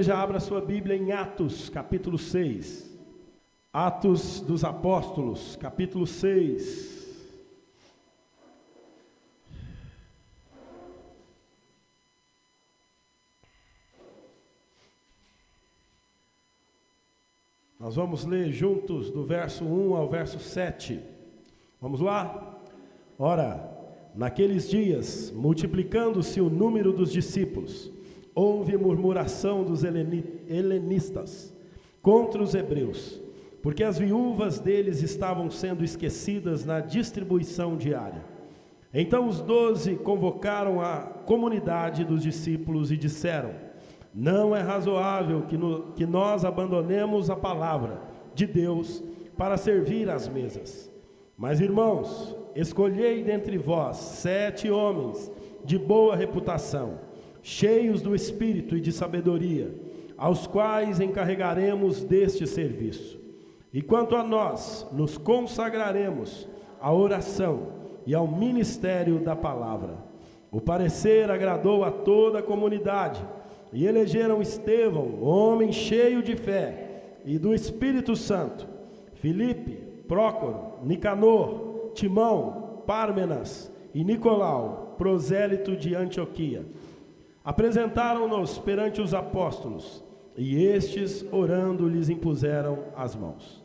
igreja, abra sua Bíblia em Atos, capítulo 6. Atos dos Apóstolos, capítulo 6. Nós vamos ler juntos do verso 1 ao verso 7. Vamos lá? Ora, naqueles dias, multiplicando-se o número dos discípulos, houve murmuração dos helenistas contra os hebreus, porque as viúvas deles estavam sendo esquecidas na distribuição diária. Então os 12 convocaram a comunidade dos discípulos e disseram: não é razoável que nós abandonemos a palavra de Deus para servir às mesas. Mas, irmãos, escolhei dentre vós 7 homens de boa reputação, cheios do Espírito e de sabedoria, aos quais encarregaremos deste serviço. E quanto a nós, nos consagraremos à oração e ao ministério da palavra. O parecer agradou a toda a comunidade, e elegeram Estevão, homem cheio de fé e do Espírito Santo, Filipe, Prócoro, Nicanor, Timão, Pármenas e Nicolau, prosélito de Antioquia. Apresentaram-nos perante os apóstolos, e estes, orando, lhes impuseram as mãos.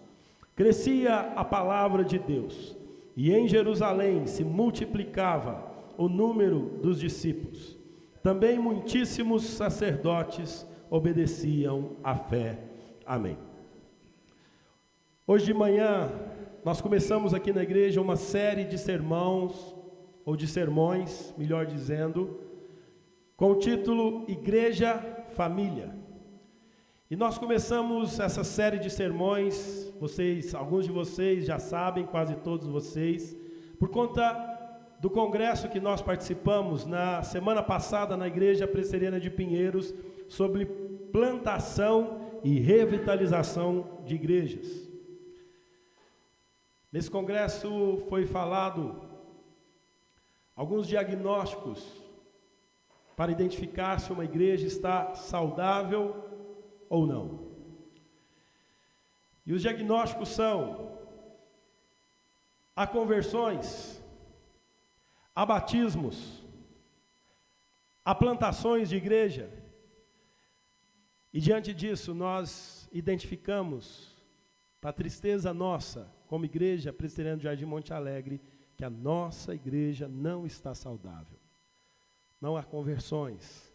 Crescia a palavra de Deus, e em Jerusalém se multiplicava o número dos discípulos. Também muitíssimos sacerdotes obedeciam à fé. Amém. Hoje de manhã, nós começamos aqui na igreja uma série de sermões, ou de sermões, melhor dizendo, com o título Igreja Família. E nós começamos essa série de sermões, alguns de vocês já sabem, quase todos vocês, por conta do congresso que nós participamos na semana passada na Igreja Presbiteriana de Pinheiros, sobre plantação e revitalização de igrejas. Nesse congresso foi falado alguns diagnósticos para identificar se uma igreja está saudável ou não. E os diagnósticos são: há conversões, há batismos, há plantações de igreja, e diante disso nós identificamos, para a tristeza nossa, como Igreja Presbiteriana do Jardim Monte Alegre, que a nossa igreja não está saudável. Não há conversões,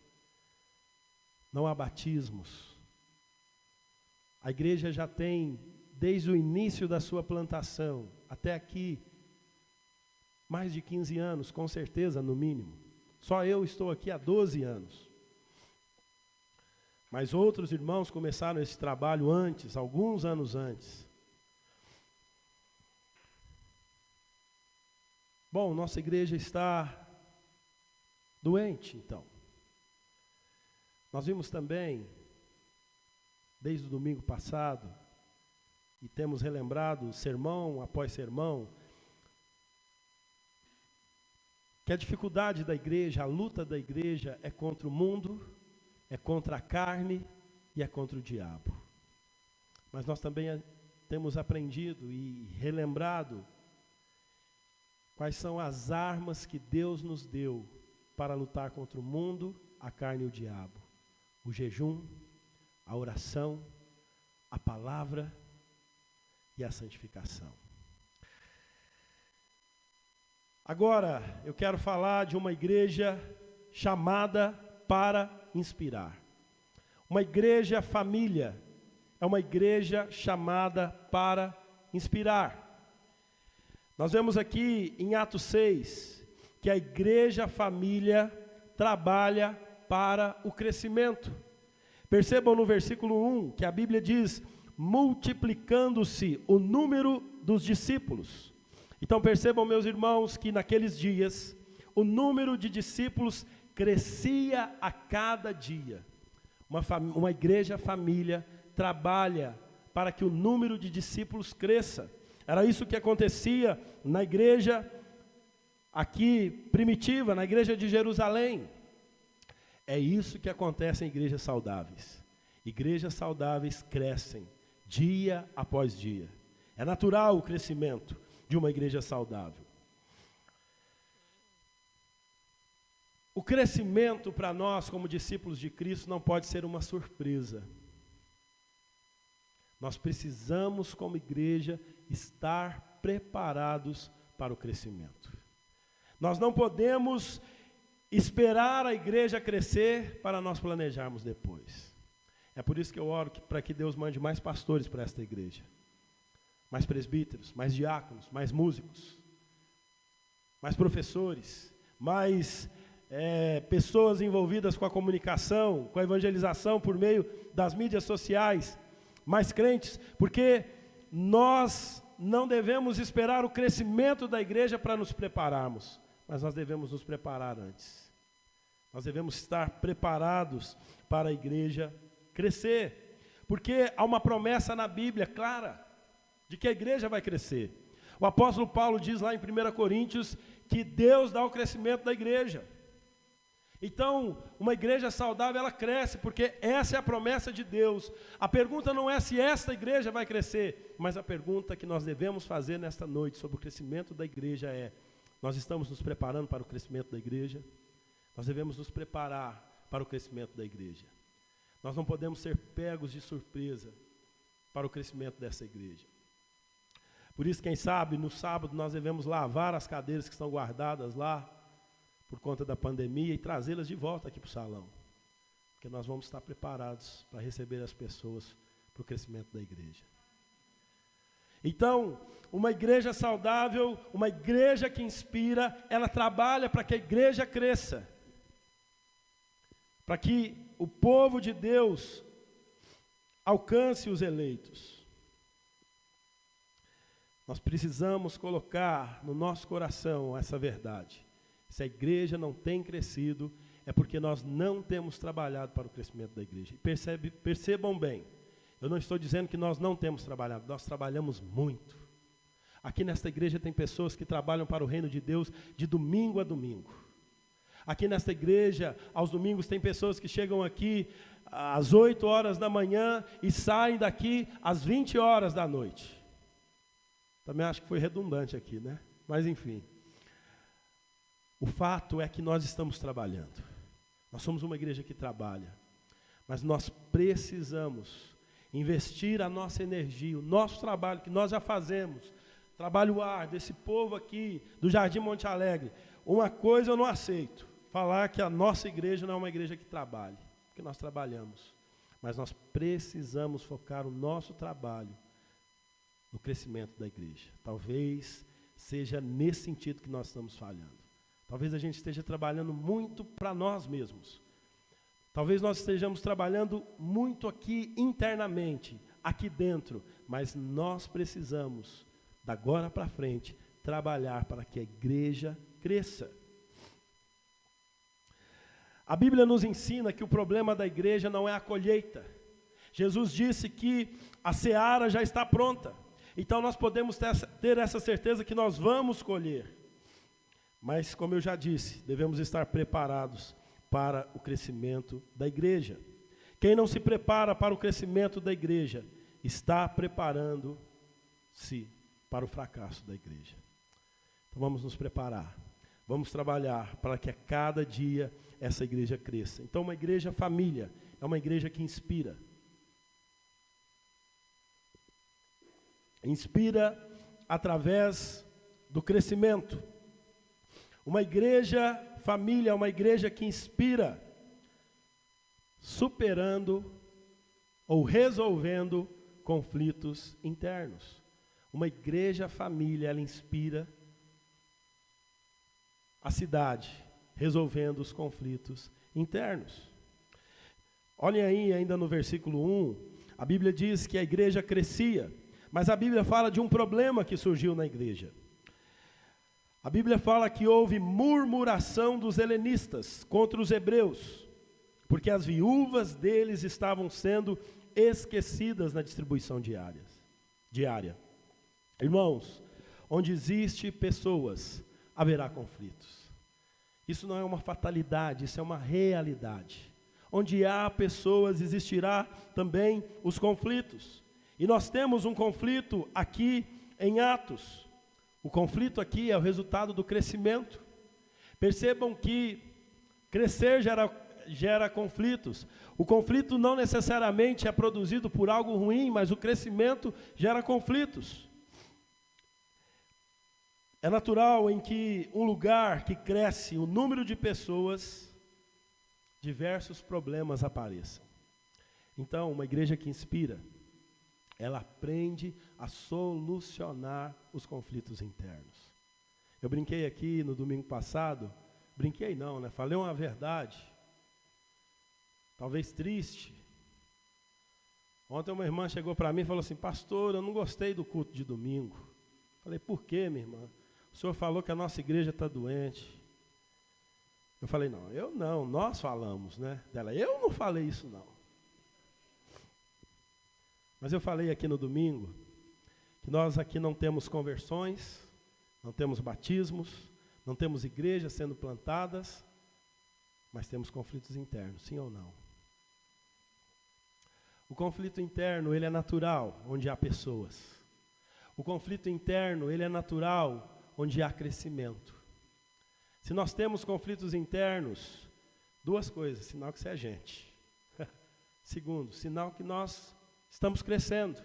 não há batismos. A igreja já tem, desde o início da sua plantação até aqui, mais de 15 anos, com certeza, no mínimo. Só eu estou aqui há 12 anos. Mas outros irmãos começaram esse trabalho antes, alguns anos antes. Bom, nossa igreja está doente, então. Nós vimos também, desde o domingo passado, e temos relembrado sermão após sermão, que a dificuldade da igreja, a luta da igreja é contra o mundo, é contra a carne e é contra o diabo. Mas nós também temos aprendido e relembrado quais são as armas que Deus nos deu para lutar contra o mundo, a carne e o diabo. O jejum, a oração, a palavra e a santificação. Agora, eu quero falar de uma igreja chamada para inspirar. Uma igreja família é uma igreja chamada para inspirar. Nós vemos aqui em Atos 6 que a igreja família trabalha para o crescimento. Percebam no versículo 1 que a Bíblia diz: multiplicando-se o número dos discípulos. Então percebam, meus irmãos, que naqueles dias o número de discípulos crescia a cada dia. Uma igreja família trabalha para que o número de discípulos cresça. Era isso que acontecia na igreja aqui primitiva, na igreja de Jerusalém. É isso que acontece em igrejas saudáveis. Igrejas saudáveis crescem dia após dia. É natural o crescimento de uma igreja saudável. O crescimento para nós, como discípulos de Cristo, não pode ser uma surpresa. Nós precisamos, como igreja, estar preparados para o crescimento. Nós não podemos esperar a igreja crescer para nós planejarmos depois. É por isso que eu oro para que Deus mande mais pastores para esta igreja. Mais presbíteros, mais diáconos, mais músicos, mais professores, mais pessoas envolvidas com a comunicação, com a evangelização por meio das mídias sociais, mais crentes, porque nós não devemos esperar o crescimento da igreja para nos prepararmos, mas nós devemos nos preparar antes. Nós devemos estar preparados para a igreja crescer, porque há uma promessa na Bíblia clara de que a igreja vai crescer. O apóstolo Paulo diz lá em 1 Coríntios que Deus dá o crescimento da igreja. Então, uma igreja saudável, ela cresce, porque essa é a promessa de Deus. A pergunta não é se esta igreja vai crescer, mas a pergunta que nós devemos fazer nesta noite sobre o crescimento da igreja é: nós estamos nos preparando para o crescimento da igreja? Nós devemos nos preparar para o crescimento da igreja. Nós não podemos ser pegos de surpresa para o crescimento dessa igreja. Por isso, quem sabe, no sábado nós devemos lavar as cadeiras que estão guardadas lá, por conta da pandemia, e trazê-las de volta aqui para o salão. Porque nós vamos estar preparados para receber as pessoas para o crescimento da igreja. Então, uma igreja saudável, uma igreja que inspira, ela trabalha para que a igreja cresça. Para que o povo de Deus alcance os eleitos. Nós precisamos colocar no nosso coração essa verdade. Se a igreja não tem crescido, é porque nós não temos trabalhado para o crescimento da igreja. Percebam bem, eu não estou dizendo que nós não temos trabalhado, nós trabalhamos muito. Aqui nesta igreja tem pessoas que trabalham para o reino de Deus de domingo a domingo. Aqui nesta igreja, aos domingos, tem pessoas que chegam aqui às 8 horas da manhã e saem daqui às 20 horas da noite. Também acho que foi redundante aqui, né? Mas enfim. O fato é que nós estamos trabalhando. Nós somos uma igreja que trabalha. Mas nós precisamos investir a nossa energia, o nosso trabalho que nós já fazemos, trabalho árduo, desse povo aqui do Jardim Monte Alegre. Uma coisa eu não aceito, falar que a nossa igreja não é uma igreja que trabalhe, porque nós trabalhamos. Mas nós precisamos focar o nosso trabalho no crescimento da igreja. Talvez seja nesse sentido que nós estamos falhando. Talvez a gente esteja trabalhando muito para nós mesmos. Talvez nós estejamos trabalhando muito aqui internamente, aqui dentro, mas nós precisamos, da agora para frente, trabalhar para que a igreja cresça. A Bíblia nos ensina que o problema da igreja não é a colheita. Jesus disse que a seara já está pronta. Então nós podemos ter essa certeza que nós vamos colher. Mas, como eu já disse, devemos estar preparados para o crescimento da igreja. Quem não se prepara para o crescimento da igreja, está preparando-se para o fracasso da igreja. Então vamos nos preparar, vamos trabalhar para que a cada dia essa igreja cresça. Então uma igreja família é uma igreja que inspira. Inspira através do crescimento. Uma igreja família é uma igreja que inspira, superando ou resolvendo conflitos internos. Uma igreja família, ela inspira a cidade, resolvendo os conflitos internos. Olhem aí ainda no versículo 1, a Bíblia diz que a igreja crescia, mas a Bíblia fala de um problema que surgiu na igreja. A Bíblia fala que houve murmuração dos helenistas contra os hebreus, porque as viúvas deles estavam sendo esquecidas na distribuição diária. Irmãos, onde existe pessoas, haverá conflitos. Isso não é uma fatalidade, isso é uma realidade. Onde há pessoas, existirá também os conflitos. E nós temos um conflito aqui em Atos. O conflito aqui é o resultado do crescimento. Percebam que crescer gera conflitos. O conflito não necessariamente é produzido por algo ruim, mas o crescimento gera conflitos. É natural em que um lugar que cresce o número de pessoas, diversos problemas apareçam. Então, uma igreja que inspira, ela aprende a solucionar os conflitos internos. Eu brinquei aqui no domingo passado, brinquei não, né? Falei uma verdade, talvez triste. Ontem uma irmã chegou para mim e falou assim: pastor, eu não gostei do culto de domingo. Falei: por quê, minha irmã? O senhor falou que a nossa igreja está doente. Eu falei: não, eu não, nós falamos, né? Dela, eu não falei isso não. Mas eu falei aqui no domingo, que nós aqui não temos conversões, não temos batismos, não temos igrejas sendo plantadas, mas temos conflitos internos, sim ou não? O conflito interno, ele é natural, onde há pessoas. O conflito interno, ele é natural, onde há crescimento. Se nós temos conflitos internos, duas coisas: sinal que você é gente. Segundo, sinal que nós estamos crescendo.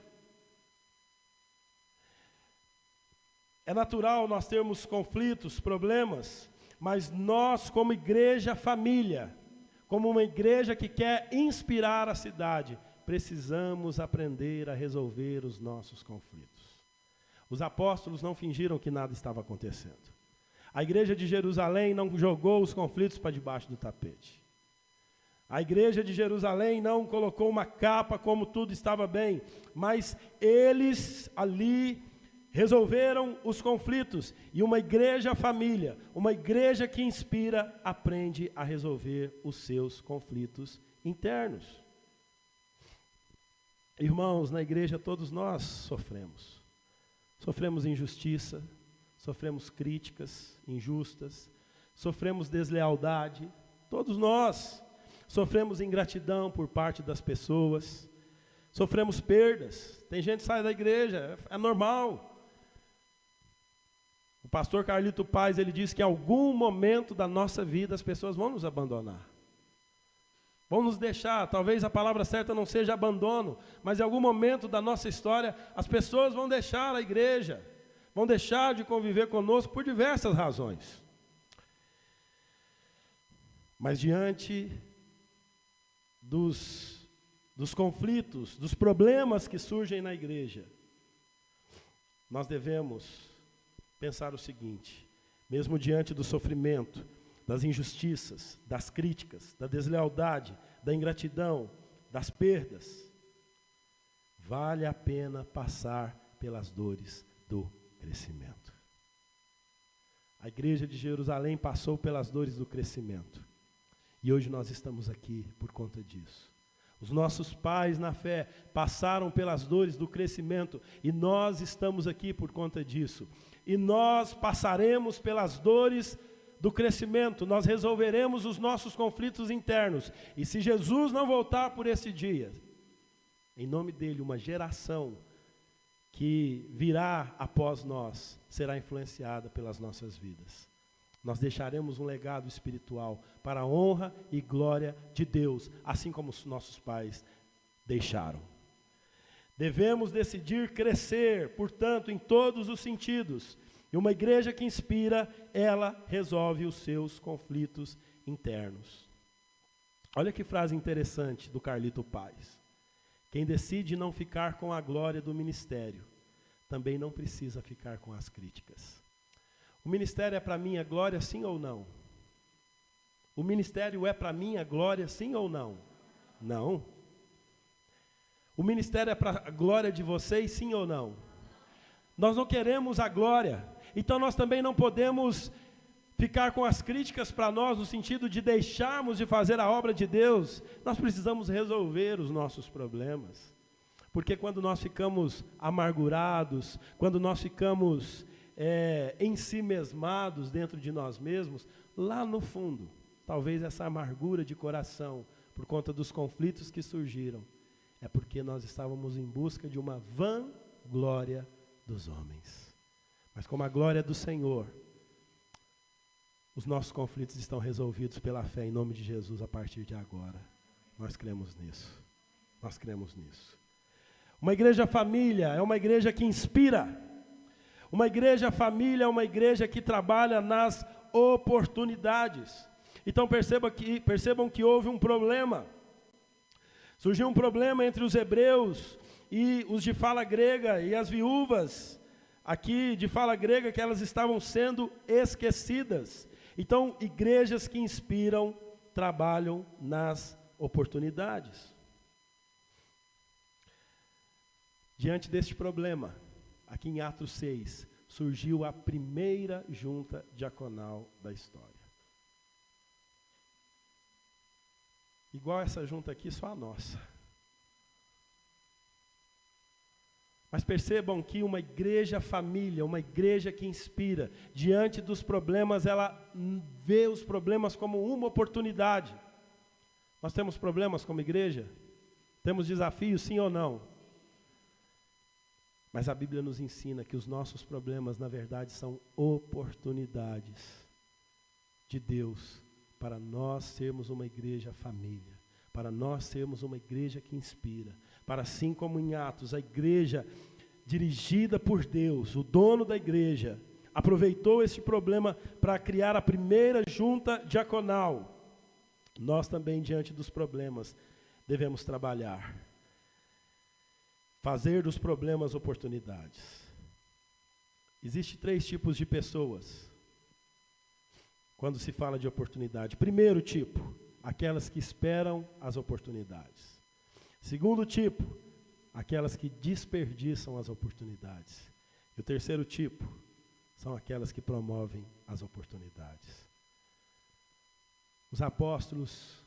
É natural nós termos conflitos, problemas, mas nós, como igreja família, como uma igreja que quer inspirar a cidade, precisamos aprender a resolver os nossos conflitos. Os apóstolos não fingiram que nada estava acontecendo. A igreja de Jerusalém não jogou os conflitos para debaixo do tapete. A igreja de Jerusalém não colocou uma capa como tudo estava bem, mas eles ali resolveram os conflitos. E uma igreja família, uma igreja que inspira, aprende a resolver os seus conflitos internos. Irmãos, na igreja todos nós sofremos. Sofremos injustiça, sofremos críticas injustas, sofremos deslealdade, todos nós. Sofremos ingratidão por parte das pessoas, sofremos perdas. Tem gente que sai da igreja, é normal. O pastor Carlito Paz, ele diz que em algum momento da nossa vida as pessoas vão nos abandonar. Vão nos deixar, talvez a palavra certa não seja abandono, mas em algum momento da nossa história as pessoas vão deixar a igreja, vão deixar de conviver conosco por diversas razões. Mas diante dos conflitos, dos problemas que surgem na igreja, nós devemos pensar o seguinte: mesmo diante do sofrimento, das injustiças, das críticas, da deslealdade, da ingratidão, das perdas, vale a pena passar pelas dores do crescimento. A igreja de Jerusalém passou pelas dores do crescimento. E hoje nós estamos aqui por conta disso. Os nossos pais na fé passaram pelas dores do crescimento e nós estamos aqui por conta disso. E nós passaremos pelas dores do crescimento, nós resolveremos os nossos conflitos internos. E se Jesus não voltar por esse dia, em nome dele, uma geração que virá após nós será influenciada pelas nossas vidas. Nós deixaremos um legado espiritual para a honra e glória de Deus, assim como os nossos pais deixaram. Devemos decidir crescer, portanto, em todos os sentidos. E uma igreja que inspira, ela resolve os seus conflitos internos. Olha que frase interessante do Carlito Paz. Quem decide não ficar com a glória do ministério, também não precisa ficar com as críticas. O ministério é para minha glória, sim ou não? O ministério é para minha glória, sim ou não? Não. O ministério é para a glória de vocês, sim ou não? Nós não queremos a glória, então nós também não podemos ficar com as críticas para nós, no sentido de deixarmos de fazer a obra de Deus. Nós precisamos resolver os nossos problemas, porque quando nós ficamos amargurados, quando nós ficamos ensimesmados dentro de nós mesmos, lá no fundo, talvez essa amargura de coração por conta dos conflitos que surgiram, é porque nós estávamos em busca de uma vã glória dos homens. Mas como a glória é do Senhor, os nossos conflitos estão resolvidos pela fé em nome de Jesus a partir de agora. Nós cremos nisso. Nós cremos nisso. Uma igreja família é uma igreja que inspira. Uma igreja família é uma igreja que trabalha nas oportunidades. Então percebam que houve um problema. Surgiu um problema entre os hebreus e os de fala grega e as viúvas aqui de fala grega, que elas estavam sendo esquecidas. Então, igrejas que inspiram trabalham nas oportunidades. Diante deste problema, aqui em Atos 6, surgiu a primeira junta diaconal da história. Igual essa junta aqui, só a nossa. Mas percebam que uma igreja família, uma igreja que inspira, diante dos problemas, ela vê os problemas como uma oportunidade. Nós temos problemas como igreja? Temos desafios, sim ou não? Mas a Bíblia nos ensina que os nossos problemas, na verdade, são oportunidades de Deus para nós sermos uma igreja família, para nós sermos uma igreja que inspira, para assim como em Atos, a igreja dirigida por Deus, o dono da igreja, aproveitou esse problema para criar a primeira junta diaconal. Nós também, diante dos problemas, devemos trabalhar, fazer dos problemas oportunidades. Existem 3 tipos de pessoas quando se fala de oportunidade. Primeiro tipo, aquelas que esperam as oportunidades. Segundo tipo, aquelas que desperdiçam as oportunidades. E o terceiro tipo, são aquelas que promovem as oportunidades. Os apóstolos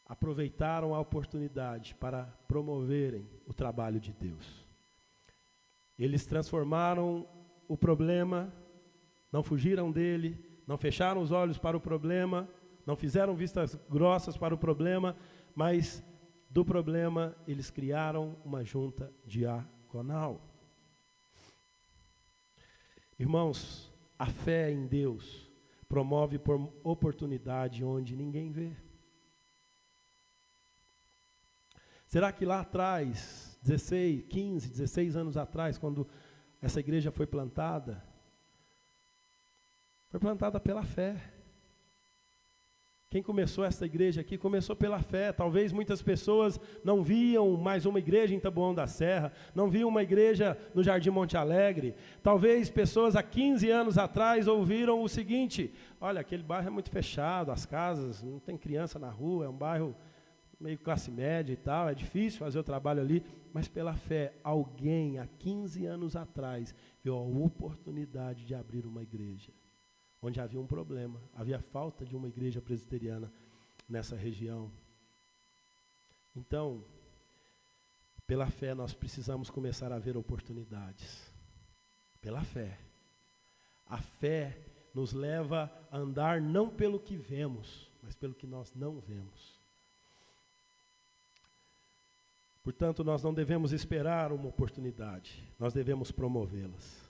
aproveitaram a oportunidade para promoverem o trabalho de Deus. Eles transformaram o problema, não fugiram dele, não fecharam os olhos para o problema, não fizeram vistas grossas para o problema, mas do problema eles criaram uma junta diaconal. Irmãos, a fé em Deus promove por oportunidade onde ninguém vê. Será que lá atrás, 16 anos atrás, quando essa igreja foi plantada pela fé. Quem começou essa igreja aqui, começou pela fé. Talvez muitas pessoas não viam mais uma igreja em Taboão da Serra, não viam uma igreja no Jardim Monte Alegre. Talvez pessoas há 15 anos atrás ouviram o seguinte: olha, aquele bairro é muito fechado, as casas, não tem criança na rua, é um bairro meio classe média e tal, é difícil fazer o trabalho ali. Mas pela fé, alguém há 15 anos atrás viu a oportunidade de abrir uma igreja onde havia um problema, havia falta de uma igreja presbiteriana nessa região. Então, pela fé nós precisamos começar a ver oportunidades. Pela fé. A fé nos leva a andar não pelo que vemos, mas pelo que nós não vemos. Portanto, nós não devemos esperar uma oportunidade, nós devemos promovê-las.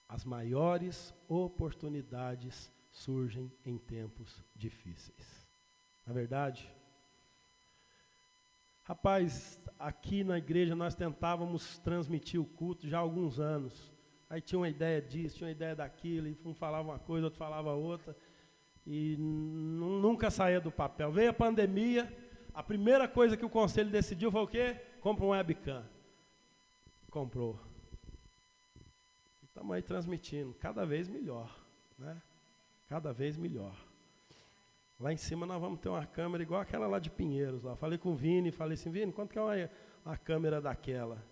As maiores oportunidades surgem em tempos difíceis. Na verdade, rapaz, aqui na igreja nós tentávamos transmitir o culto já há alguns anos. Aí tinha uma ideia disso, tinha uma ideia daquilo, e um falava uma coisa, outro falava outra, e nunca saía do papel. Veio a pandemia, a primeira coisa que o conselho decidiu foi o quê? Compra um webcam. Comprou. Estamos aí transmitindo, cada vez melhor, né? Cada vez melhor. Lá em cima nós vamos ter uma câmera igual aquela lá de Pinheiros. Lá. Falei com o Vini, falei assim, Vini, quanto que é uma câmera daquela?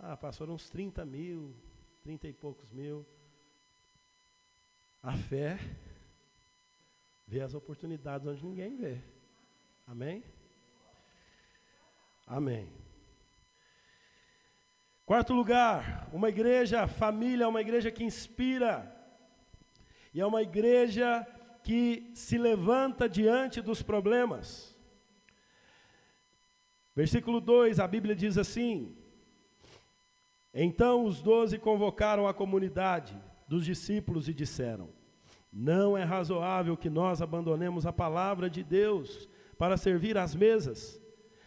Ah, passou uns 30 mil, 30 e poucos mil. A fé vê as oportunidades onde ninguém vê. Amém? Amém. Quarto lugar, uma igreja família, uma igreja que inspira. E é uma igreja que se levanta diante dos problemas. Versículo 2, a Bíblia diz assim: então os 12 convocaram a comunidade dos discípulos e disseram: não é razoável que nós abandonemos a palavra de Deus para servir às mesas.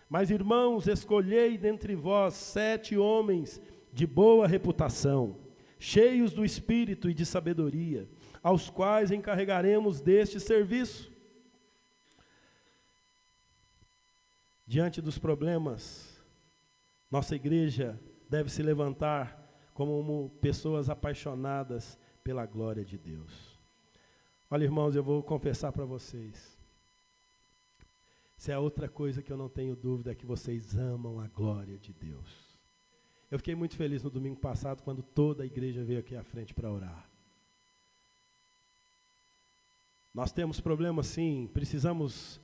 Mas, irmãos, escolhei dentre vós 7 homens de boa reputação, cheios do Espírito e de sabedoria, aos quais encarregaremos deste serviço. Diante dos problemas, nossa igreja deve se levantar como pessoas apaixonadas pela glória de Deus. Olha, irmãos, eu vou confessar para vocês. Se é outra coisa que eu não tenho dúvida, é que vocês amam a glória de Deus. Eu fiquei muito feliz no domingo passado, quando toda a igreja veio aqui à frente para orar. Nós temos problemas sim, precisamos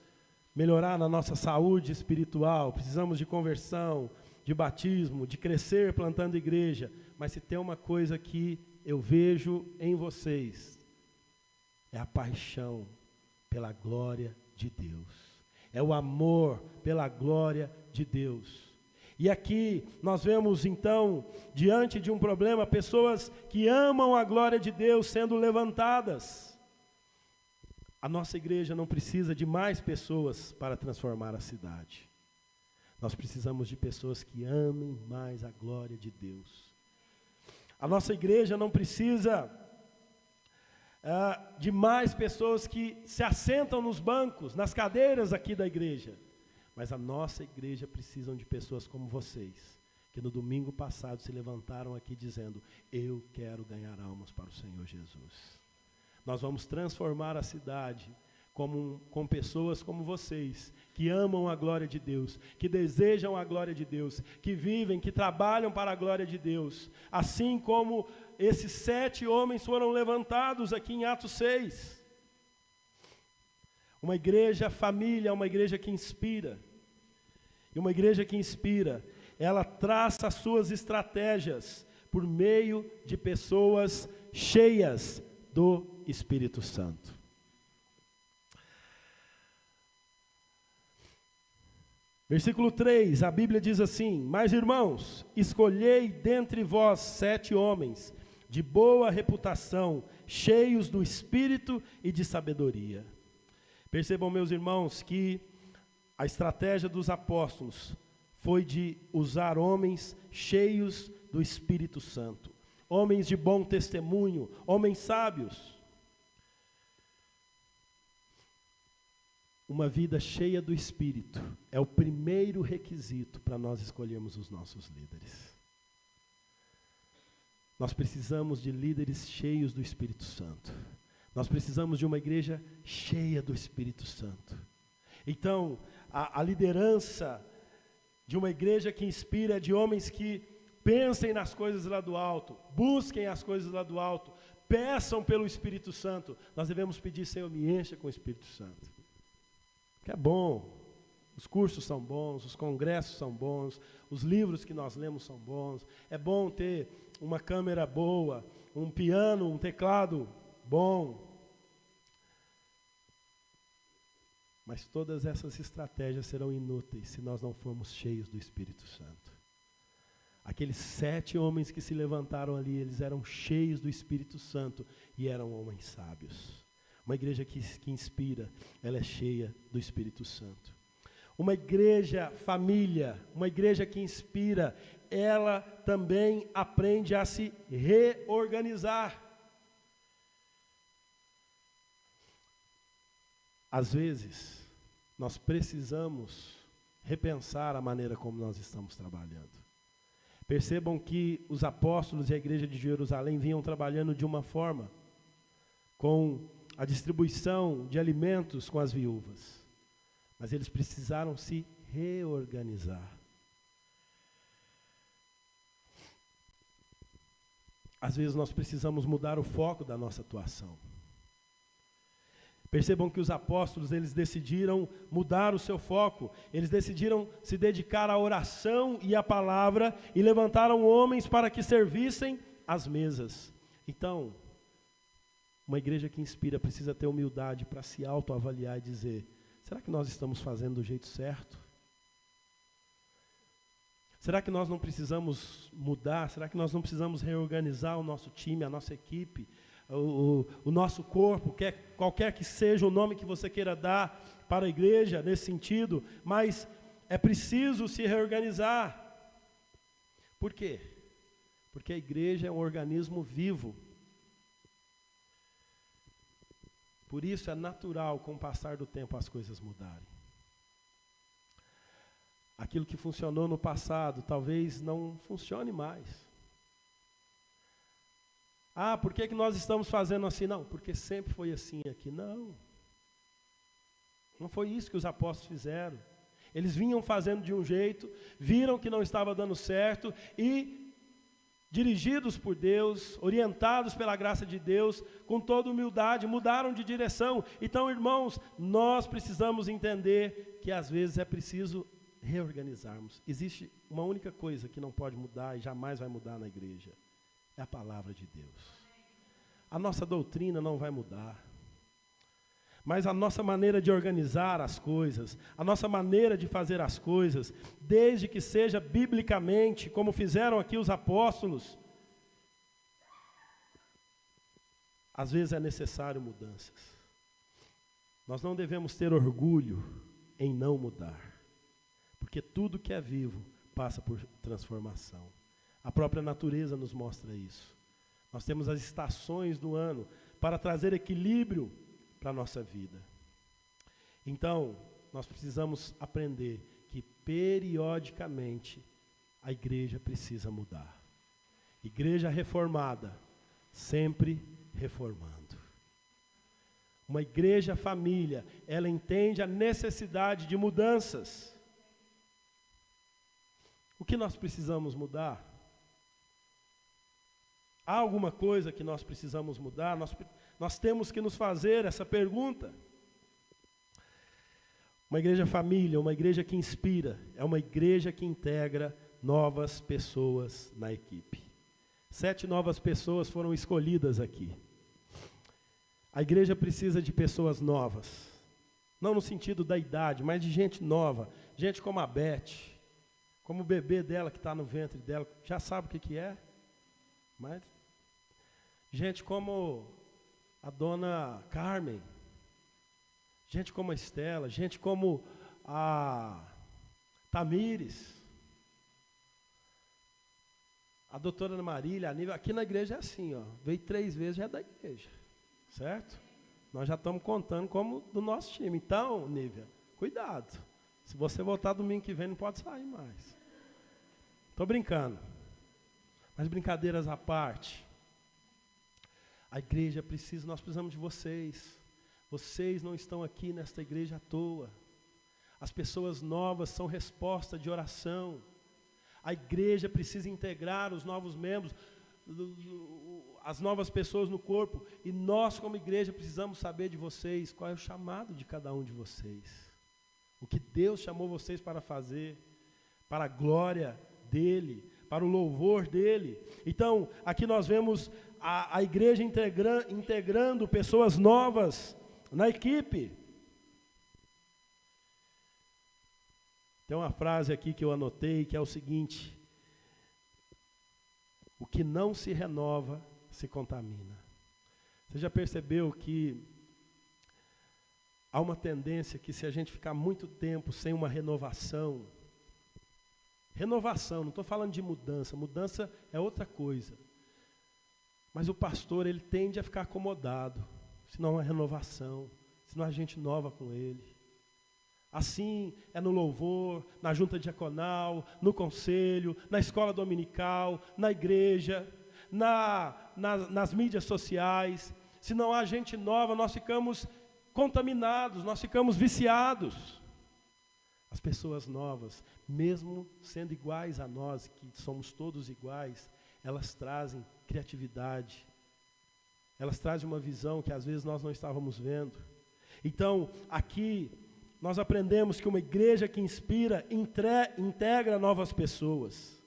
melhorar na nossa saúde espiritual, precisamos de conversão, de batismo, de crescer plantando igreja. Mas se tem uma coisa que eu vejo em vocês, é a paixão pela glória de Deus. É o amor pela glória de Deus. E aqui nós vemos então, diante de um problema, pessoas que amam a glória de Deus sendo levantadas. A nossa igreja não precisa de mais pessoas para transformar a cidade. Nós precisamos de pessoas que amem mais a glória de Deus. A nossa igreja não precisa de mais pessoas que se assentam nos bancos, nas cadeiras aqui da igreja. Mas a nossa igreja precisa de pessoas como vocês, que no domingo passado se levantaram aqui dizendo: eu quero ganhar almas para o Senhor Jesus. Nós vamos transformar a cidade com pessoas como vocês, que amam a glória de Deus, que desejam a glória de Deus, que vivem, que trabalham para a glória de Deus. Assim como esses 7 homens foram levantados aqui em Atos 6. Uma igreja família, uma igreja que inspira. E uma igreja que inspira, ela traça as suas estratégias por meio de pessoas cheias do Espírito Santo. Versículo 3, a Bíblia diz assim: mas irmãos, escolhei dentre vós 7 homens de boa reputação, cheios do Espírito e de sabedoria. Percebam, meus irmãos, que a estratégia dos apóstolos foi de usar homens cheios do Espírito Santo, homens de bom testemunho, homens sábios. Uma vida cheia do Espírito é o primeiro requisito para nós escolhermos os nossos líderes. Nós precisamos de líderes cheios do Espírito Santo. Nós precisamos de uma igreja cheia do Espírito Santo. Então, a liderança de uma igreja que inspira é de homens que pensem nas coisas lá do alto, busquem as coisas lá do alto, peçam pelo Espírito Santo. Nós devemos pedir: Senhor, me encha com o Espírito Santo. Que é bom, os cursos são bons, os congressos são bons, os livros que nós lemos são bons. É bom ter uma câmera boa, um piano, um teclado bom. Mas todas essas estratégias serão inúteis se nós não formos cheios do Espírito Santo. Aqueles 7 homens que se levantaram ali, eles eram cheios do Espírito Santo e eram homens sábios. Uma igreja que inspira, ela é cheia do Espírito Santo. Uma igreja família, uma igreja que inspira, ela também aprende a se reorganizar. Às vezes, nós precisamos repensar a maneira como nós estamos trabalhando. Percebam que os apóstolos e a igreja de Jerusalém vinham trabalhando de uma forma, com a distribuição de alimentos com as viúvas. Mas eles precisaram se reorganizar. Às vezes nós precisamos mudar o foco da nossa atuação. Percebam que os apóstolos, eles decidiram mudar o seu foco. Eles decidiram se dedicar à oração e à palavra e levantaram homens para que servissem às mesas. Então, uma igreja que inspira precisa ter humildade para se autoavaliar e dizer: será que nós estamos fazendo do jeito certo? Será que nós não precisamos mudar? Será que nós não precisamos reorganizar o nosso time, a nossa equipe, o nosso corpo, qualquer que seja o nome que você queira dar para a igreja nesse sentido, mas é preciso se reorganizar. Por quê? Porque a igreja é um organismo vivo. Por isso é natural, com o passar do tempo, as coisas mudarem. Aquilo que funcionou no passado, talvez não funcione mais. Ah, por que nós estamos fazendo assim? Não, porque sempre foi assim aqui. Não. Não foi isso que os apóstolos fizeram. Eles vinham fazendo de um jeito, viram que não estava dando certo e, dirigidos por Deus, orientados pela graça de Deus, com toda humildade, mudaram de direção. Então, irmãos, nós precisamos entender que às vezes é preciso reorganizarmos. Existe uma única coisa que não pode mudar e jamais vai mudar na igreja. É a palavra de Deus. A nossa doutrina não vai mudar. Mas a nossa maneira de organizar as coisas, a nossa maneira de fazer as coisas, desde que seja biblicamente, como fizeram aqui os apóstolos, às vezes é necessário mudanças. Nós não devemos ter orgulho em não mudar, porque tudo que é vivo passa por transformação. A própria natureza nos mostra isso. Nós temos as estações do ano para trazer equilíbrio para a nossa vida. Então, nós precisamos aprender que periodicamente a igreja precisa mudar. Igreja reformada, sempre reformando. Uma igreja família, ela entende a necessidade de mudanças. O que nós precisamos mudar? Há alguma coisa que nós precisamos mudar? Nós temos que nos fazer essa pergunta. Uma igreja família, uma igreja que inspira, é uma igreja que integra novas pessoas na equipe. 7 novas pessoas foram escolhidas aqui. A igreja precisa de pessoas novas. Não no sentido da idade, mas de gente nova. Gente como a Beth, como o bebê dela que está no ventre dela. Já sabe o que é? Mas gente como a dona Carmen, gente como a Estela, gente como a Tamires, a doutora Ana Marília, a Nívia. Aqui na igreja é assim, ó, veio 3 vezes, já é da igreja, certo? Nós já estamos contando como do nosso time. Então, Nívia, cuidado, se você voltar domingo que vem não pode sair mais. Estou brincando, mas brincadeiras à parte, a igreja precisa, nós precisamos de vocês. Vocês não estão aqui nesta igreja à toa. As pessoas novas são resposta de oração. A igreja precisa integrar os novos membros, as novas pessoas no corpo. E nós, como igreja, precisamos saber de vocês qual é o chamado de cada um de vocês. O que Deus chamou vocês para fazer, para a glória dEle, para o louvor dEle. Então, aqui nós vemos a igreja integrando pessoas novas na equipe. Tem uma frase aqui que eu anotei, que é o seguinte: o que não se renova, se contamina. Você já percebeu que há uma tendência que, se a gente ficar muito tempo sem uma renovação, não estou falando de mudança é outra coisa. Mas o pastor, ele tende a ficar acomodado, se não há renovação, se não há gente nova com ele. Assim é no louvor, na junta diaconal, no conselho, na escola dominical, na igreja, nas mídias sociais. Se não há gente nova, nós ficamos contaminados, nós ficamos viciados. As pessoas novas, mesmo sendo iguais a nós, que somos todos iguais, elas trazem criatividade, elas trazem uma visão que às vezes nós não estávamos vendo. Então, aqui, nós aprendemos que uma igreja que inspira, integra novas pessoas.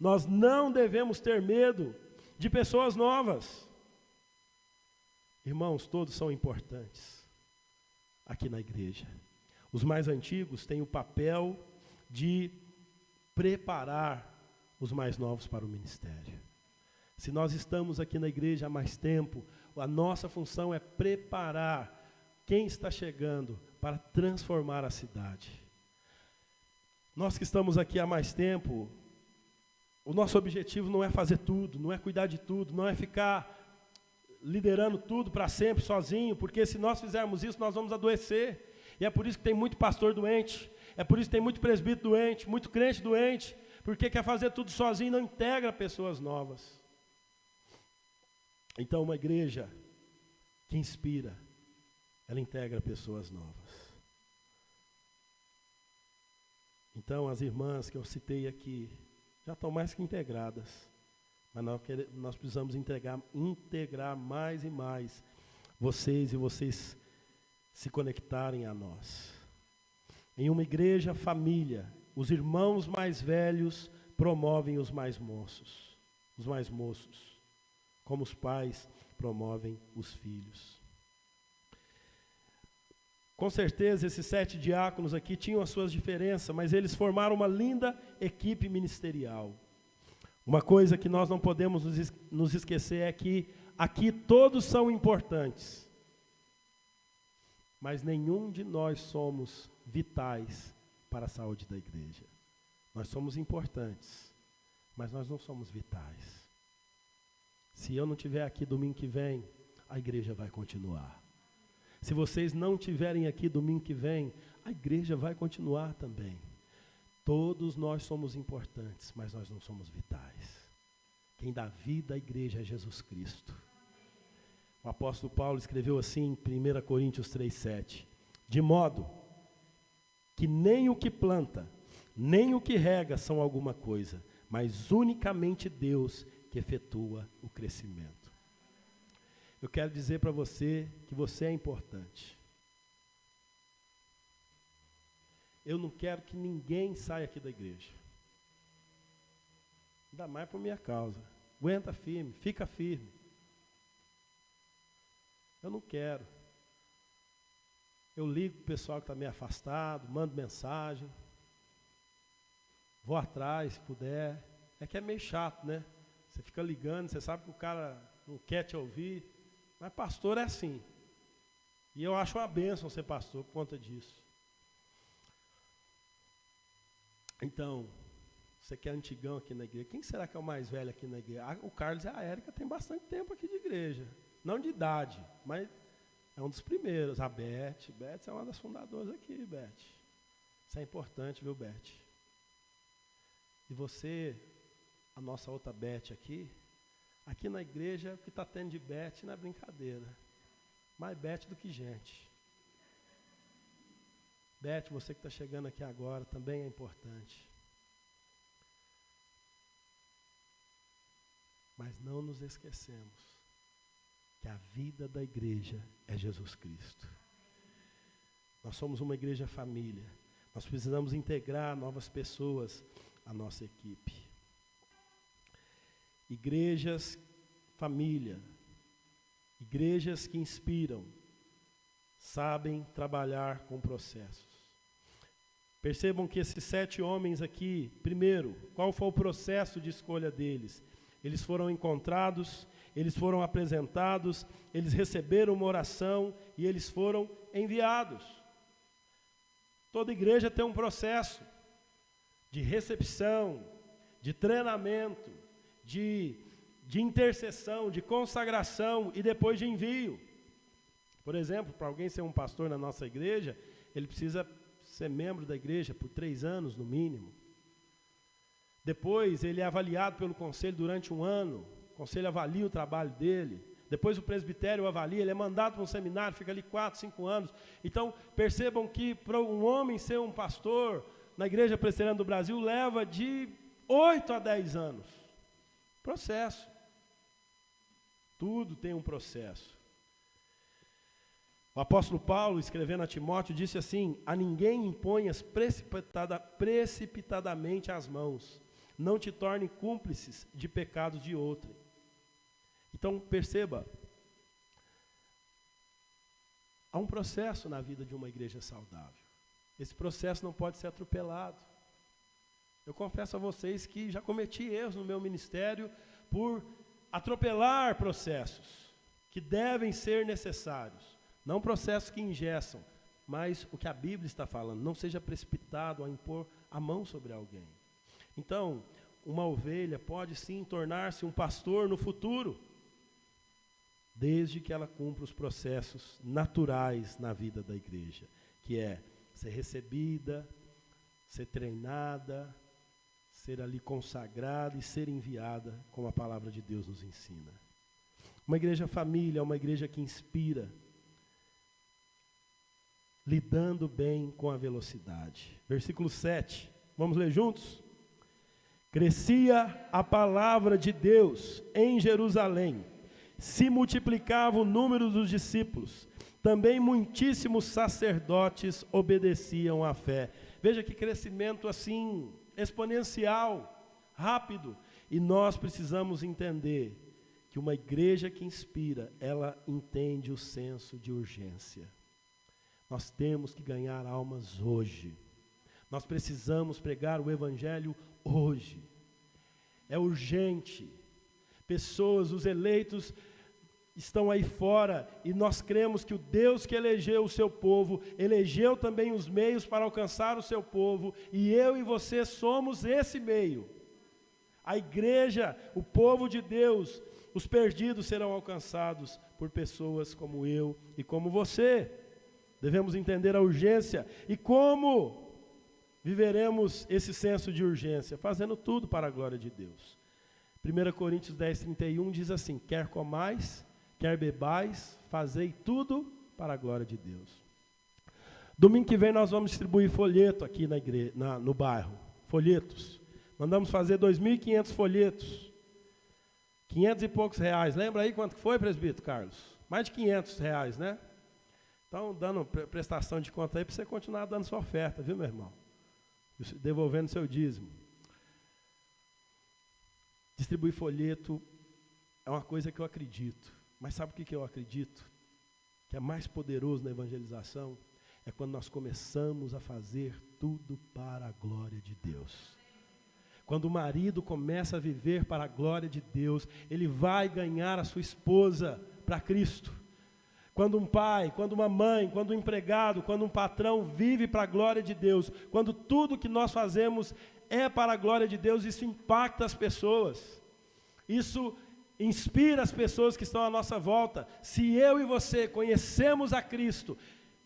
Nós não devemos ter medo de pessoas novas. Irmãos, todos são importantes aqui na igreja. Os mais antigos têm o papel de preparar os mais novos para o ministério. Se nós estamos aqui na igreja há mais tempo, a nossa função é preparar quem está chegando para transformar a cidade. Nós que estamos aqui há mais tempo, o nosso objetivo não é fazer tudo, não é cuidar de tudo, não é ficar liderando tudo para sempre sozinho, porque se nós fizermos isso, nós vamos adoecer. E é por isso que tem muito pastor doente, é por isso que tem muito presbítero doente, muito crente doente, porque quer fazer tudo sozinho e não integra pessoas novas. Então, uma igreja que inspira, ela integra pessoas novas. Então, as irmãs que eu citei aqui já estão mais que integradas, mas nós precisamos integrar mais e mais vocês e vocês se conectarem a nós. Em uma igreja família, os irmãos mais velhos promovem os mais moços, como os pais promovem os filhos. Com certeza esses 7 diáconos aqui tinham as suas diferenças, mas eles formaram uma linda equipe ministerial. Uma coisa que nós não podemos nos esquecer é que aqui todos são importantes, mas nenhum de nós somos vitais para a saúde da igreja. Nós somos importantes, mas nós não somos vitais. Se eu não estiver aqui domingo que vem, a igreja vai continuar. Se vocês não estiverem aqui domingo que vem, a igreja vai continuar também. Todos nós somos importantes, mas nós não somos vitais. Quem dá vida à igreja é Jesus Cristo. O apóstolo Paulo escreveu assim em 1 Coríntios 3,7: de modo que nem o que planta, nem o que rega são alguma coisa, mas unicamente Deus que efetua o crescimento. Eu quero dizer para você que você é importante. Eu não quero que ninguém saia aqui da igreja. Ainda mais por minha causa. Aguenta firme, fica firme. Eu não quero. Eu ligo para o pessoal que está meio afastado, mando mensagem. Vou atrás, se puder. É que é meio chato, né? Você fica ligando, você sabe que o cara não quer te ouvir. Mas pastor é assim. E eu acho uma bênção ser pastor por conta disso. Então, você que é antigão aqui na igreja, quem será que é o mais velho aqui na igreja? O Carlos e a Érica têm bastante tempo aqui de igreja. Não de idade, mas é um dos primeiros. A Beth é uma das fundadoras aqui, Beth. Isso é importante, viu, Beth? E você, a nossa outra Beth aqui na igreja, o que está tendo de Beth não é brincadeira. Mais Beth do que gente. Beth, você que está chegando aqui agora, também é importante. Mas não nos esquecemos que a vida da igreja é Jesus Cristo. Nós somos uma igreja família. Nós precisamos integrar novas pessoas à nossa equipe. Igrejas família. Igrejas que inspiram, sabem trabalhar com processos. Percebam que esses 7 homens aqui, primeiro, qual foi o processo de escolha deles? Eles foram encontrados, eles foram apresentados, eles receberam uma oração e eles foram enviados. Toda igreja tem um processo de recepção, de treinamento, de intercessão, de consagração e depois de envio. Por exemplo, para alguém ser um pastor na nossa igreja, ele precisa ser membro da igreja por 3 anos no mínimo. Depois ele é avaliado pelo conselho durante 1 ano, o conselho avalia o trabalho dele. Depois o presbitério avalia, ele é mandado para um seminário, fica ali 4, 5 anos. Então percebam que para um homem ser um pastor na Igreja Presbiteriana do Brasil leva de 8 a 10 anos. Processo. Tudo tem um processo. O apóstolo Paulo, escrevendo a Timóteo, disse assim: a ninguém imponhas precipitadamente as mãos, não te torne cúmplices de pecados de outrem. Então, perceba, há um processo na vida de uma igreja saudável. Esse processo não pode ser atropelado. Eu confesso a vocês que já cometi erros no meu ministério por atropelar processos que devem ser necessários. Não processos que engessam, mas o que a Bíblia está falando. Não seja precipitado a impor a mão sobre alguém. Então, uma ovelha pode sim tornar-se um pastor no futuro, desde que ela cumpra os processos naturais na vida da igreja, que é ser recebida, ser treinada, ser ali consagrada e ser enviada, como a palavra de Deus nos ensina. Uma igreja família é uma igreja que inspira, lidando bem com a velocidade. Versículo 7, vamos ler juntos? Crescia a palavra de Deus em Jerusalém, se multiplicava o número dos discípulos, também muitíssimos sacerdotes obedeciam à fé. Veja que crescimento assim, exponencial, rápido. E nós precisamos entender que uma igreja que inspira, ela entende o senso de urgência. Nós temos que ganhar almas hoje. Nós precisamos pregar o evangelho hoje. É urgente. Pessoas, os eleitos estão aí fora e nós cremos que o Deus que elegeu o seu povo, elegeu também os meios para alcançar o seu povo, e eu e você somos esse meio. A igreja, o povo de Deus, os perdidos serão alcançados por pessoas como eu e como você. Devemos entender a urgência e como viveremos esse senso de urgência, fazendo tudo para a glória de Deus. 1 Coríntios 10:31 diz assim: quer comais, quer bebais, fazei tudo para a glória de Deus. Domingo que vem nós vamos distribuir folheto aqui na igreja, no bairro, folhetos. Mandamos fazer 2.500 folhetos, 500 e poucos reais. Lembra aí quanto que foi, presbítero Carlos? Mais de 500 reais, né? Então, dando prestação de conta aí para você continuar dando sua oferta, viu, meu irmão? Devolvendo seu dízimo. Distribuir folheto é uma coisa que eu acredito. Mas sabe o que eu acredito? Que é mais poderoso na evangelização? É quando nós começamos a fazer tudo para a glória de Deus. Quando o marido começa a viver para a glória de Deus, ele vai ganhar a sua esposa para Cristo. Quando um pai, quando uma mãe, quando um empregado, quando um patrão vive para a glória de Deus, quando tudo que nós fazemos é para a glória de Deus, isso impacta as pessoas. Isso inspira as pessoas que estão à nossa volta. Se eu e você conhecemos a Cristo,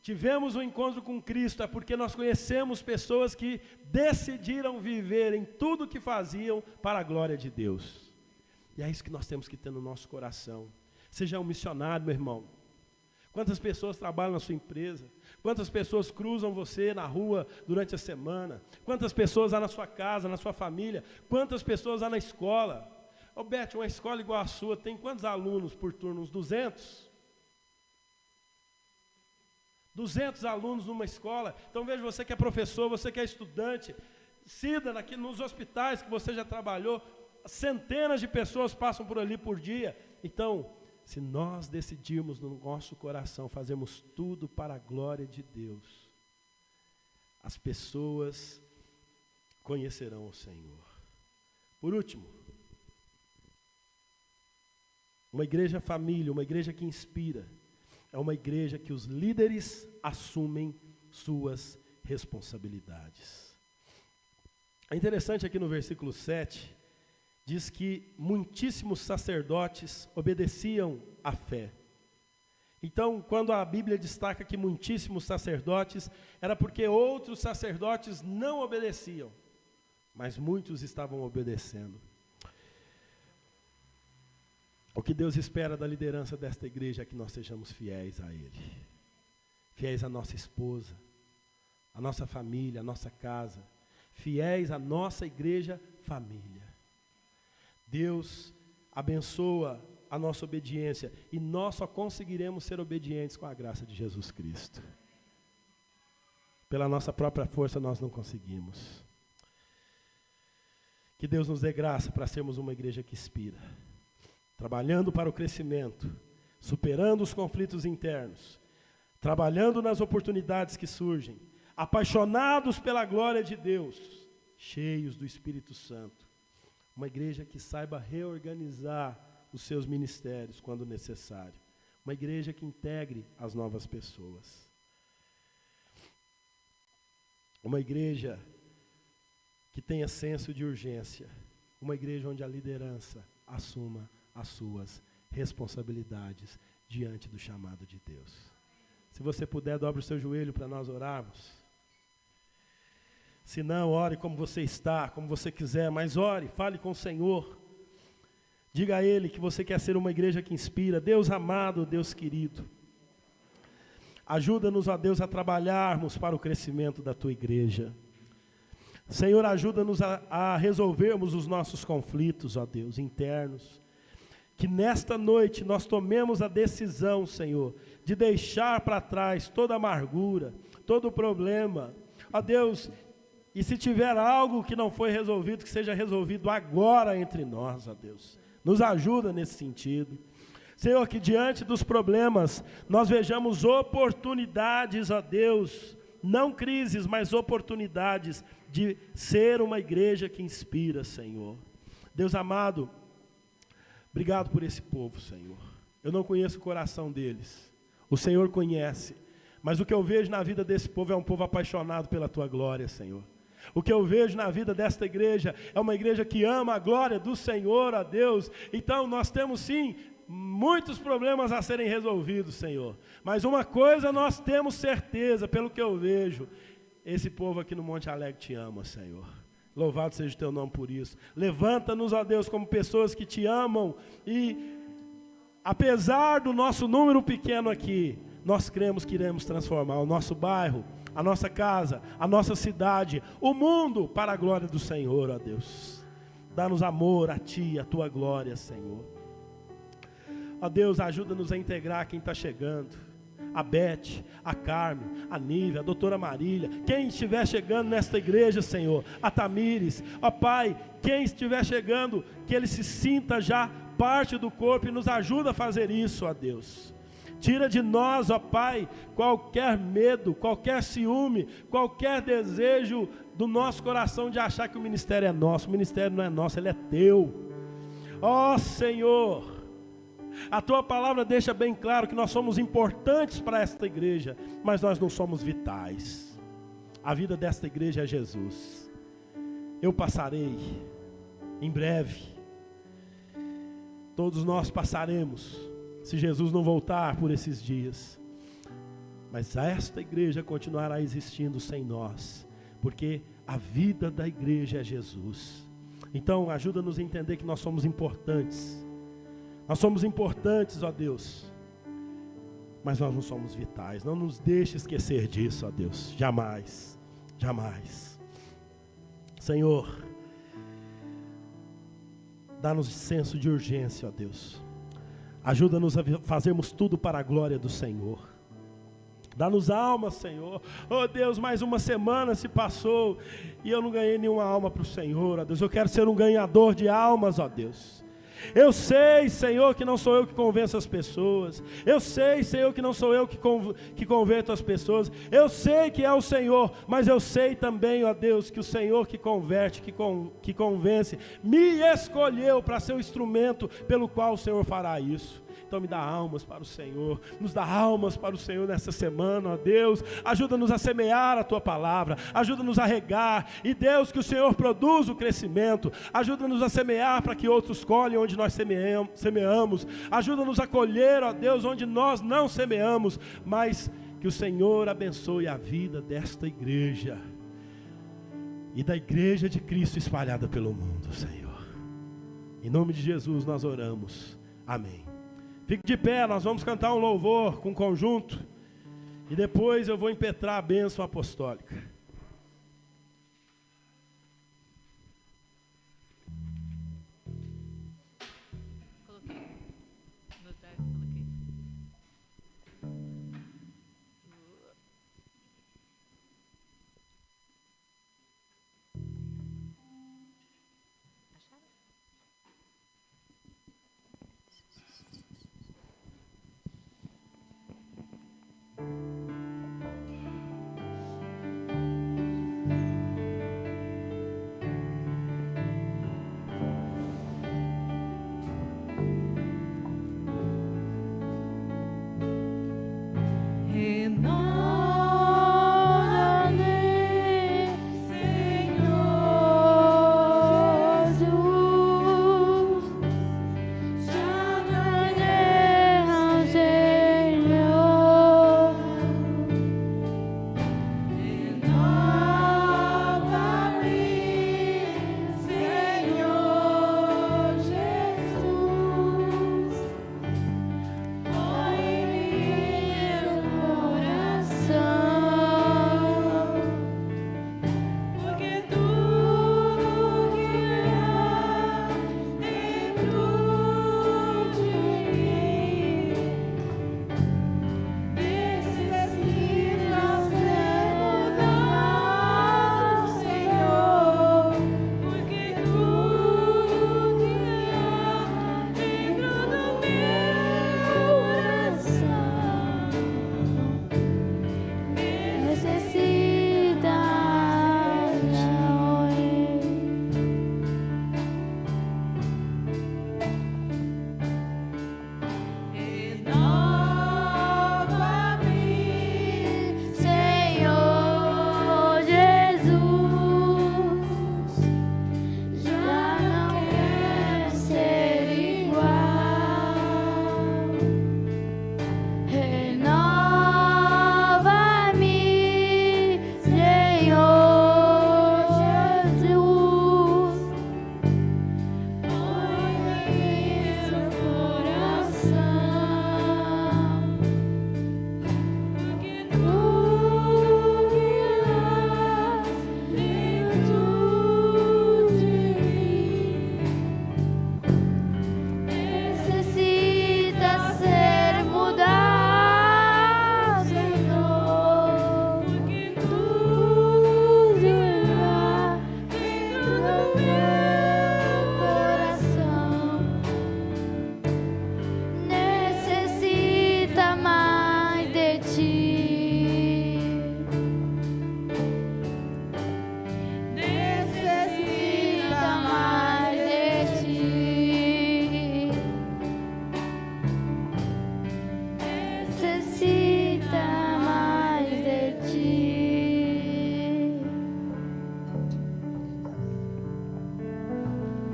tivemos um encontro com Cristo, é porque nós conhecemos pessoas que decidiram viver em tudo que faziam para a glória de Deus. E é isso que nós temos que ter no nosso coração. Seja um missionário, meu irmão. Quantas pessoas trabalham na sua empresa? Quantas pessoas cruzam você na rua durante a semana? Quantas pessoas há na sua casa, na sua família? Quantas pessoas há na escola? Ô Beth, uma escola igual a sua, tem quantos alunos por turno? Uns 200? 200 alunos numa escola. Então veja, você que é professor, você que é estudante, Cida, nos hospitais que você já trabalhou, centenas de pessoas passam por ali por dia. Então, se nós decidirmos no nosso coração, fazermos tudo para a glória de Deus, as pessoas conhecerão o Senhor. Por último, uma igreja família, uma igreja que inspira, é uma igreja que os líderes assumem suas responsabilidades. É interessante aqui no versículo 7, diz que muitíssimos sacerdotes obedeciam à fé. Então, quando a Bíblia destaca que muitíssimos sacerdotes, era porque outros sacerdotes não obedeciam, mas muitos estavam obedecendo. O que Deus espera da liderança desta igreja é que nós sejamos fiéis a Ele. Fiéis à nossa esposa, à nossa família, à nossa casa. Fiéis à nossa igreja família. Deus abençoa a nossa obediência e nós só conseguiremos ser obedientes com a graça de Jesus Cristo. Pela nossa própria força nós não conseguimos. Que Deus nos dê graça para sermos uma igreja que inspira, trabalhando para o crescimento, superando os conflitos internos, trabalhando nas oportunidades que surgem, apaixonados pela glória de Deus, cheios do Espírito Santo. Uma igreja que saiba reorganizar os seus ministérios quando necessário. Uma igreja que integre as novas pessoas. Uma igreja que tenha senso de urgência. Uma igreja onde a liderança assuma as suas responsabilidades diante do chamado de Deus. Se você puder, dobre o seu joelho para nós orarmos. Se não, ore como você está, como você quiser, mas ore, fale com o Senhor. Diga a Ele que você quer ser uma igreja que inspira. Deus amado, Deus querido, ajuda-nos, ó Deus, a trabalharmos para o crescimento da Tua igreja. Senhor, ajuda-nos a resolvermos os nossos conflitos, ó Deus, internos. Que nesta noite nós tomemos a decisão, Senhor, de deixar para trás toda amargura, todo problema. Ó Deus, e se tiver algo que não foi resolvido, que seja resolvido agora entre nós, ó Deus. Nos ajuda nesse sentido. Senhor, que diante dos problemas nós vejamos oportunidades, ó Deus, não crises, mas oportunidades de ser uma igreja que inspira, Senhor. Deus amado, obrigado por esse povo, Senhor. Eu não conheço o coração deles, o Senhor conhece, mas o que eu vejo na vida desse povo é um povo apaixonado pela Tua glória, Senhor. O que eu vejo na vida desta igreja é uma igreja que ama a glória do Senhor, a Deus. Então nós temos sim muitos problemas a serem resolvidos, Senhor. Mas uma coisa nós temos certeza, pelo que eu vejo, esse povo aqui no Monte Alegre te ama, Senhor. Louvado seja o Teu nome por isso. Levanta-nos, ó Deus, como pessoas que te amam e, apesar do nosso número pequeno aqui, nós cremos que iremos transformar o nosso bairro, a nossa casa, a nossa cidade, o mundo para a glória do Senhor, ó Deus. Dá-nos amor a Ti, a Tua glória, Senhor. Ó Deus, ajuda-nos a integrar quem está chegando. A Beth, a Carmen, a Nívia, a doutora Marília, quem estiver chegando nesta igreja, Senhor, a Tamires, ó Pai, quem estiver chegando, que ele se sinta já parte do corpo e nos ajuda a fazer isso, ó Deus. Tira de nós, ó Pai, qualquer medo, qualquer ciúme, qualquer desejo do nosso coração de achar que o ministério é nosso. O ministério não é nosso, ele é Teu. Ó Senhor, a Tua palavra deixa bem claro que nós somos importantes para esta igreja, mas nós não somos vitais. A vida desta igreja é Jesus. Eu passarei, em breve, todos nós passaremos, se Jesus não voltar por esses dias. Mas esta igreja continuará existindo sem nós, porque a vida da igreja é Jesus. Então ajuda-nos a entender que nós somos importantes. Nós somos importantes, ó Deus, mas nós não somos vitais. Não nos deixe esquecer disso, ó Deus, jamais, jamais. Senhor, dá-nos senso de urgência, ó Deus. Ajuda-nos a fazermos tudo para a glória do Senhor. Dá-nos alma, Senhor. Oh Deus, mais uma semana se passou e eu não ganhei nenhuma alma para o Senhor, ó Deus. Eu quero ser um ganhador de almas, ó Deus. Eu sei, Senhor, que não sou eu que convenço as pessoas. Eu sei, Senhor, que não sou eu que converto as pessoas. Eu sei que é o Senhor, mas eu sei também, ó Deus, que o Senhor que converte, que convence, me escolheu para ser o instrumento pelo qual o Senhor fará isso. Então me dá almas para o Senhor, nos dá almas para o Senhor nessa semana, ó Deus. Ajuda-nos a semear a Tua palavra, ajuda-nos a regar, e Deus, que o Senhor produza o crescimento. Ajuda-nos a semear para que outros colhem onde nós semeamos. Ajuda-nos a colher, ó Deus, onde nós não semeamos, mas que o Senhor abençoe a vida desta igreja e da igreja de Cristo espalhada pelo mundo, Senhor. Em nome de Jesus nós oramos, amém. Fique de pé, nós vamos cantar um louvor com conjunto e depois eu vou impetrar a bênção apostólica.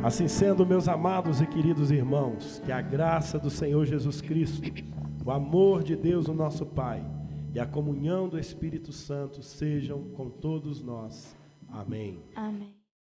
Assim sendo, meus amados e queridos irmãos, que a graça do Senhor Jesus Cristo, o amor de Deus, o nosso Pai, e a comunhão do Espírito Santo sejam com todos nós. Amém. Amém.